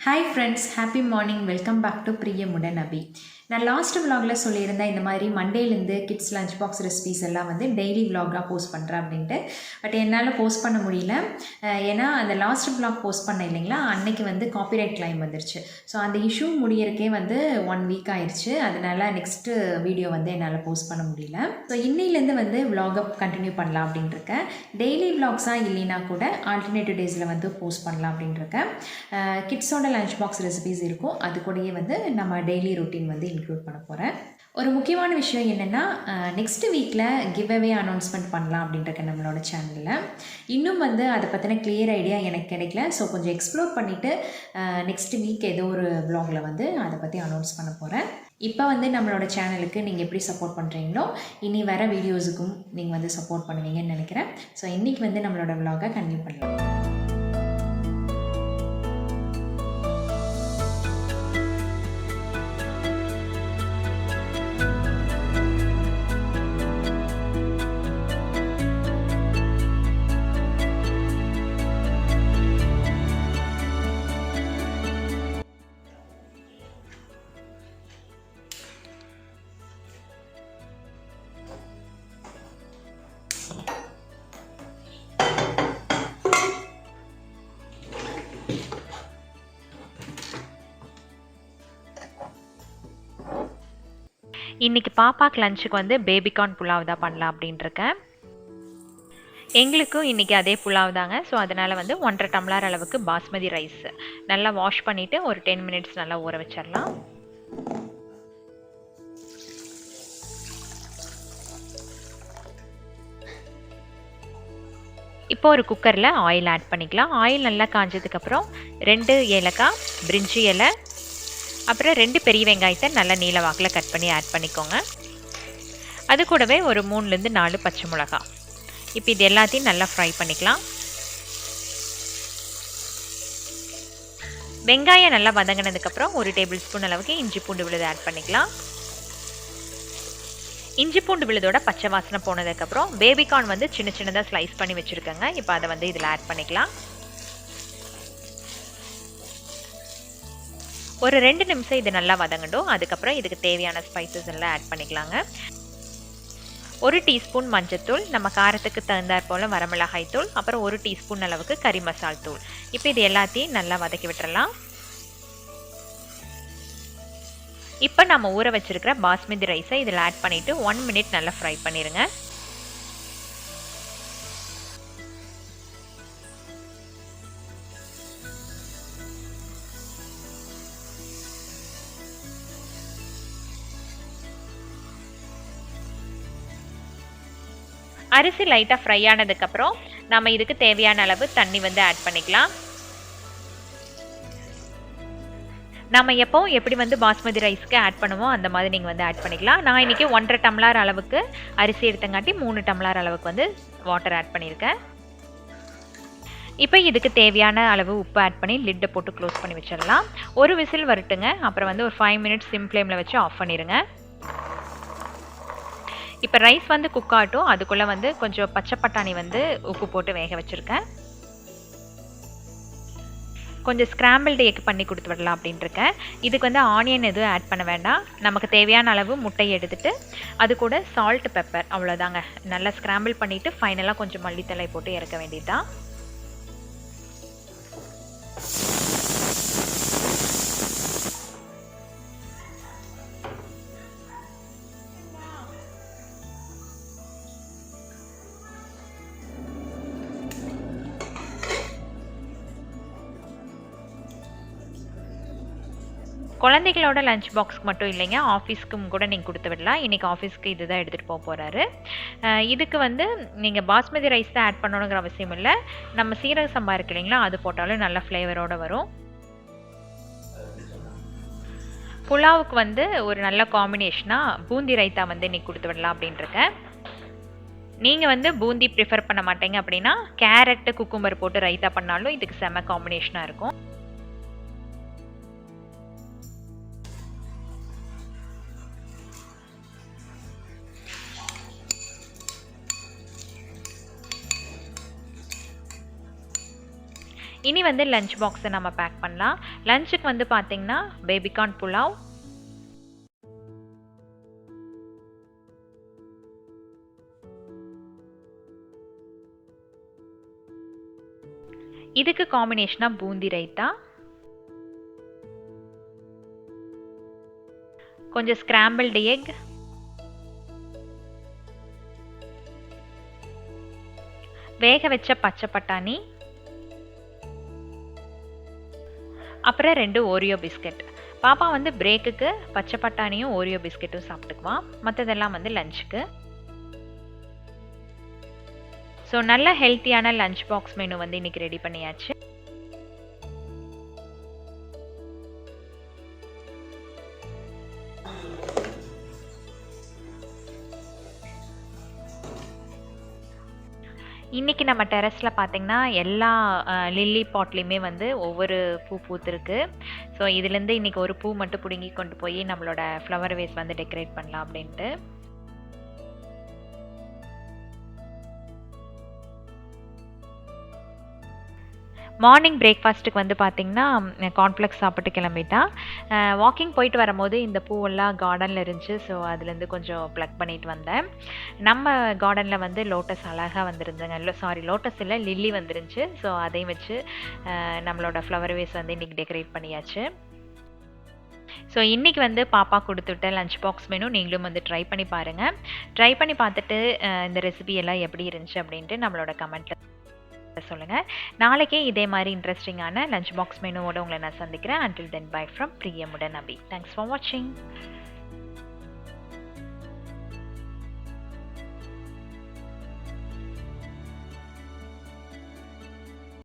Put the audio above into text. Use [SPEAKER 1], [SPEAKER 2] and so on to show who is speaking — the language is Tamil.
[SPEAKER 1] Hi friends, happy morning. Welcome back to Priyamudanabi. நான் லாஸ்ட் vlogல சொல்லியிருந்தேன் இந்த மாதிரி மண்டேலேருந்து கிட்ஸ் லஞ்ச் பாக்ஸ் ரெசிபிஸ் எல்லாம் வந்து டெய்லி vlog-ஆ போஸ்ட் பண்ணுறேன் அப்படின்ட்டு. பட் என்னால் போஸ்ட் பண்ண முடியல. ஏன்னா அந்த லாஸ்ட் vlog போஸ்ட் பண்ண இல்லைங்களா, அன்னைக்கு வந்து காப்பிரைட் கிளைம் வந்துருச்சு. ஸோ அந்த இஷ்யூ முடியறக்கே வந்து 1 வீக் ஆயிடுச்சு. அதனால நெக்ஸ்ட்டு வீடியோ வந்து என்னால் போஸ்ட் பண்ண முடியல. ஸோ இன்னிலேருந்து வந்து vlog-அ கண்டினியூ பண்ணலாம் அப்படின்ட்டு இருக்கேன். டெய்லி vlogs-ஆக இல்லைனா கூட ஆல்டர்னேட்டிவ் டேஸில் வந்து போஸ்ட் பண்ணலாம் அப்படின்ட்டு இருக்கேன். கிட்ஸோட லஞ்ச் பாக்ஸ் ரெசிபிஸ் இருக்கும், அது கூடயே வந்து நம்ம டெய்லி ரொட்டீன் வந்து இன்க்ளூட் பண்ண போகிறேன். ஒரு முக்கியமான விஷயம் என்னென்னா, நெக்ஸ்ட் வீக்கில் கிவ்அவே அனௌன்ஸ்மெண்ட் பண்ணலாம் அப்படின்ட்டு நம்மளோட சேனலில். இன்னும் வந்து அதை பற்றின கிளியர் ஐடியா எனக்கு கிடைக்கல. ஸோ கொஞ்சம் எக்ஸ்ப்ளோர் பண்ணிவிட்டு நெக்ஸ்ட் வீக் ஏதோ ஒரு vlogல வந்து அதை பற்றி அனௌன்ஸ் பண்ண போகிறேன். இப்போ வந்து நம்மளோட சேனலுக்கு நீங்கள் எப்படி சப்போர்ட் பண்ணுறீங்களோ இனி வர வீடியோஸுக்கும் நீங்கள் வந்து சப்போர்ட் பண்ணுவீங்கன்னு நினைக்கிறேன். ஸோ இன்றைக்கி வந்து நம்மளோட vlog-அ கண்டினியூ பண்ணலாம்.
[SPEAKER 2] இன்றைக்கி பாப்பாக்கு லஞ்சுக்கு வந்து பேபிகார்ன் புலாவ் தான் பண்ணலாம் அப்படின்ட்டுருக்கேன். எங்களுக்கும் இன்றைக்கி அதே புலாவ் தாங்க. ஸோ அதனால் வந்து 1.5 டம்ளர் அளவுக்கு பாஸ்மதி ரைஸ் நல்லா வாஷ் பண்ணிவிட்டு ஒரு 10 மினிட்ஸ் நல்லா ஊற வச்சிடலாம். இப்போ ஒரு குக்கரில் ஆயில் ஆட் பண்ணிக்கலாம். ஆயில் நல்லா காஞ்சதுக்கப்புறம் 2 ஏலக்காய், பிரிஞ்சி இலை, அப்புறம் 2 பெரிய வெங்காயத்தை நல்லா நீல வாக்கில் கட் பண்ணி ஆட் பண்ணிக்கோங்க. அது கூடவே ஒரு 3லேருந்து 4 பச்சை மிளகாய். இப்போ இது எல்லாத்தையும் நல்லா ஃப்ரை பண்ணிக்கலாம். வெங்காயம் நல்லா வதங்கினதுக்கப்புறம் 1 டேபிள் ஸ்பூன் அளவுக்கு இஞ்சி பூண்டு விழுது ஆட் பண்ணிக்கலாம். இஞ்சி பூண்டு விழுதோட பச்சை வாசனை போனதுக்கப்புறம் பேபிகார்ன் வந்து சின்ன சின்னதாக ஸ்லைஸ் பண்ணி வச்சுருக்கேங்க. இப்போ அதை வந்து இதில் ஆட் பண்ணிக்கலாம். ஒரு 2 நிமிஷம் இது நல்லா வதங்கட்டும். அதுக்கப்புறம் இதுக்கு தேவையான ஸ்பைசஸ் எல்லாம் ஆட் பண்ணிக்கலாங்க. 1 டீஸ்பூன் மஞ்சத்தூள், நம்ம காரத்துக்கு தகுந்தாற் போல் வரமிளகாய் தூள், அப்புறம் 1 டீஸ்பூன் அளவுக்கு கறி மசால் தூள். இப்போ இது எல்லாத்தையும் நல்லா வதக்கி விட்டுறலாம். இப்போ நம்ம ஊற வச்சிருக்கிற பாஸ்மதி ரைஸை இதில் ஆட் பண்ணிவிட்டு 1 மினிட் நல்லா ஃப்ரை பண்ணிடுங்க. அரிசி லைட்டாக ஃப்ரை ஆனதுக்கப்புறம் நம்ம இதுக்கு தேவையான அளவு தண்ணி வந்து ஆட் பண்ணிக்கலாம். நம்ம எப்போவும் எப்படி வந்து பாஸ்மதி ரைஸ்க்கு ஆட் பண்ணுவோம் அந்த மாதிரி நீங்கள் வந்து ஆட் பண்ணிக்கலாம். நான் இன்றைக்கி 1.5 டம்ளர் அளவுக்கு அரிசி எடுத்தங்காட்டி 3 டம்ளர் அளவுக்கு வந்து வாட்டர் ஆட் பண்ணியிருக்கேன். இப்போ இதுக்கு தேவையான அளவு உப்பு ஆட் பண்ணி லிட்டை போட்டு க்ளோஸ் பண்ணி வச்சிடலாம். ஒரு விசில் வரட்டுங்க. அப்புறம் வந்து ஒரு 5 மினிட்ஸ் சிம் ஃப்ளேமில் வச்சு ஆஃப் பண்ணிடுங்க. இப்போ ரைஸ் வந்து குக் ஆகட்டும். அதுக்குள்ளே வந்து கொஞ்சம் பச்சை பட்டாணி வந்து உப்பு போட்டு வேக வச்சுருக்கேன். கொஞ்சம் ஸ்க்ராம்பிள்டு எக் பண்ணி கொடுத்து விடலாம் அப்படின்ட்டு இருக்கேன். இதுக்கு வந்து ஆனியன் எதுவும் ஆட் பண்ண வேண்டாம். நமக்கு தேவையான அளவு முட்டையை எடுத்துகிட்டு அது கூட சால்ட், பெப்பர், அவ்வளோதாங்க. நல்லா ஸ்க்ராம்பிள் பண்ணிவிட்டு ஃபைனலாக கொஞ்சம் மல்லித்தலை போட்டு இறக்க வேண்டியது தான். குழந்தைகளோட லஞ்ச் பாக்ஸ்க்கு மட்டும் இல்லைங்க, ஆஃபீஸ்க்கும் கூட நீங்கள் கொடுத்து விடலாம். இன்றைக்கி ஆஃபீஸ்க்கு இது தான் எடுத்துகிட்டு போக போகிறாரு. இதுக்கு வந்து நீங்கள் பாஸ்மதி ரைஸ் தான் ஆட் பண்ணணுங்கிற அவசியம் இல்லை. நம்ம சீரக சம்பா இருக்கு இல்லைங்களா, அது போட்டாலும் நல்ல ஃப்ளேவரோடு வரும். புலாவுக்கு வந்து ஒரு நல்ல காம்பினேஷனாக பூந்தி ரைத்தா வந்து இன்றைக்கி கொடுத்து விடலாம் அப்படின்ட்டுருக்கேன். நீங்கள் வந்து பூந்தி ப்ரிஃபர் பண்ண மாட்டீங்க அப்படின்னா கேரட்டு, குக்கும்பர் போட்டு ரைத்தா பண்ணாலும் இதுக்கு செம்ம காம்பினேஷனாக இருக்கும். இனி வந்து லஞ்ச் பாக்ஸை நம்ம பேக் பண்ணலாம். லஞ்சுக்கு வந்து பார்த்திங்கன்னா பேபிகார்ன் புலாவ், இதுக்கு காம்பினேஷனாக பூந்தி ரைத்தா, கொஞ்சம் ஸ்கிராம்பிள்டு எக், வேக வச்ச பச்சை பட்டாணி, அப்புறம் 2 ஓரியோ பிஸ்கட். பாப்பா வந்து பிரேக்குக்கு பச்சை பட்டாணியும் ஓரியோ பிஸ்கெட்டும் சாப்பிட்டுக்குவான். மற்றதெல்லாம் வந்து லஞ்சுக்கு. ஸோ நல்ல ஹெல்த்தியான லஞ்ச் பாக்ஸ் மெனு வந்து இன்றைக்கி ரெடி பண்ணியாச்சு. இன்றைக்கி நம்ம டெரஸில் பார்த்திங்கன்னா எல்லா லில்லி பாட்லேயுமே வந்து ஒவ்வொரு பூ பூத்துருக்கு. ஸோ இதுலேருந்து இன்றைக்கி ஒரு பூ மட்டும் பிடுங்கி கொண்டு போய் நம்மளோட ஃப்ளவர் வேஸ் வந்து டெக்கரேட் பண்ணலாம் அப்படின்ட்டு. மார்னிங் பிரேக்ஃபாஸ்ட்டுக்கு வந்து பார்த்திங்கன்னா கார்ன்ஃப்ளெக்ஸ் சாப்பிட்டு கிளம்பிட்டா. வாக்கிங் போயிட்டு வரும்போது இந்த பூவெல்லாம் கார்டனில் இருந்துச்சு. ஸோ அதுலேருந்து கொஞ்சம் ப்ளக் பண்ணிட்டு வந்தேன். நம்ம கார்டனில் வந்து லோட்டஸ் அழகாக வந்துருந்துங்க. லோட்டஸ் இல்லை, லில்லி வந்துருந்துச்சு. ஸோ அதையும் வச்சு நம்மளோட ஃப்ளவர் வேஸ் வந்து இன்றைக்கி டெக்கரேட் பண்ணியாச்சு. ஸோ இன்றைக்கி வந்து பாப்பா கொடுத்துவிட்ட லஞ்ச் பாக்ஸ் மெனு நீங்களும் வந்து ட்ரை பண்ணி பாருங்கள். ட்ரை பண்ணி பார்த்துட்டு இந்த ரெசிபி எல்லாம் எப்படி இருந்துச்சு அப்படின்ட்டு நம்மளோட கமெண்ட்டில் சொல்லுங்கள். நாளைக்கே இதே மாதிரி இன்ட்ரெஸ்டிங்கான லஞ்ச் பாக்ஸ் மெனுவோட உங்களை நான் சந்திக்கிறேன். Until then, bye from Priyamudanabi. Thanks for watching.